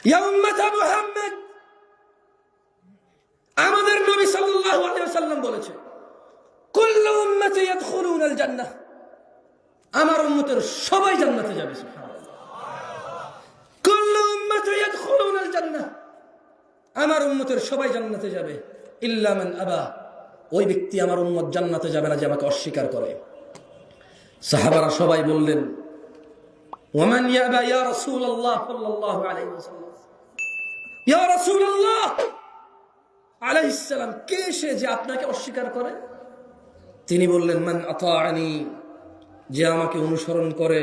ইয়া উম্মাত মুহাম্মদ, আমাদের নবী সাল্লাল্লাহু আলাইহি ওয়াসাল্লাম বলেছে, কুল্লু উম্মতি ইয়াদখুলুনাল জান্নাহ, আমার উম্মতের সবাই জান্নাতে যাবে। সুবহানাল্লাহ। কুল্লু উম্মতি ইয়াদখুলুনাল জান্নাহ, আমার উম্মতের সবাই জান্নাতে যাবে, ইল্লা মান আবা, ওই ব্যক্তি আমার উম্মত জান্নাতে যাবে না যে আমাকে অস্বীকার করে। সাহাবারা সবাই বললেন, ওয়ামান ইয়াবা ইয়া রাসূলুল্লাহ সাল্লাল্লাহু আলাইহি ওয়াসাল্লাম, ইয়া রাসূলুল্লাহ আলাইহিস সালাম, কে সে যে আপনাকে অস্বীকার করে? তিনি বললেন, মান আতাআনি, যে আমাকে অনুসরণ করে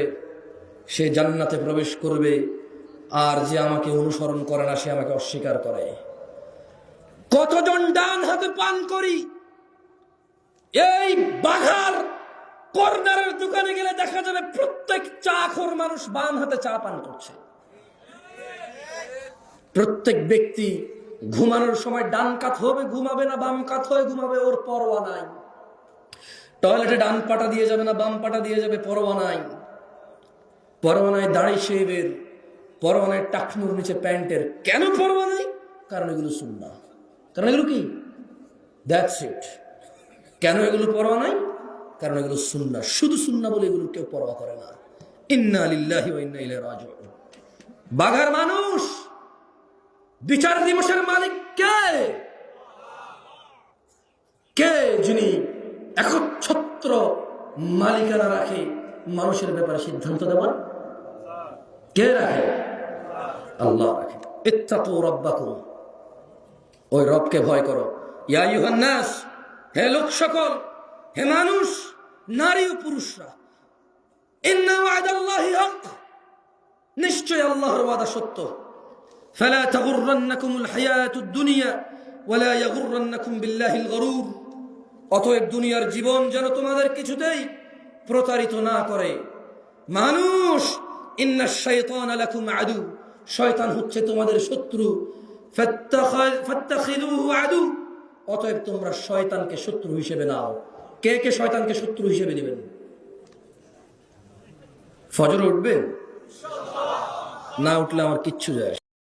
সে জান্নাতে প্রবেশ করবে, আর যে আমাকে অনুসরণ করে না সে আমাকে অস্বীকার করে। কতজন ডান হাতে পান করি, এই বাঘার কর্নারের দোকানে গেলে দেখা যাবে প্রত্যেক চাখোর মানুষ বাম হাতে চা পান করছে। প্রত্যেক ব্যক্তি ঘুমানোর সময় ডান কাত হবে ঘুমাবে না বাম কাত হয়ে ঘুমাবে, ওর পরোয়া নাই। টয়লেটে ডান পাটা দিয়ে যাবে না বাম পাটা দিয়ে যাবে, পরোয়া নাই। পরোয়া নাই দাড়ি শেভের, পরোয়া নাই টাকনুর নিচে প্যান্টের। কেন পরোয়া নাই? কারণ এগুলো সুন্নাহ। কারণ এগুলো কি? That's it. কেন এগুলো পরোয়া নাই? কারণ এগুলো সুন্নাহ। শুধু সুন্নাহ বলে এগুলো কেউ পরোয়া করে না। ইন্না লিল্লাহি ওয়া ইন্না ইলাইহি রাজিউন। বাঘার মানুষ, বিচার দিবসের মালিক কে? কে যিনি একচ্ছত্র মালিকানা রাখে মানুষের ব্যাপারে সিদ্ধান্ত দেওয়ার? কে রাখে? আল্লাহ রাখে। ইত্তাকু রাব্বাকুম, ওই রবকে ভয় করো। ইয়া আইয়ুহান নাস, হে লোক সকল, হে মানুষ, নারী ও পুরুষরা, ইন্না ওয়াদাল্লাহি হক, নিশ্চয় আল্লাহর ওয়াদা সত্য। ফালা তাগুররান্নাকুমুল হায়াতুদ দুনিয়া ওয়ালা ইয়াগুররান্নাকুম বিল্লাহিল গরুর, অতএব দুনিয়ার জীবন যেন তোমাদের কিছুতেই প্রতারিত না করে। মানুষ, ইন্নাশ শাইতানা লাকুম আদু, শয়তান হচ্ছে তোমাদের শত্রু। ফাত্তাখিযুহু আদু, অতএব তোমরা শয়তানকে শত্রু হিসেবে নাও। কে কে শয়তানকে শত্রু হিসেবে নেবেন? ফজরে উঠবেন? না উঠলে আমার কিচ্ছু যায় আসে না।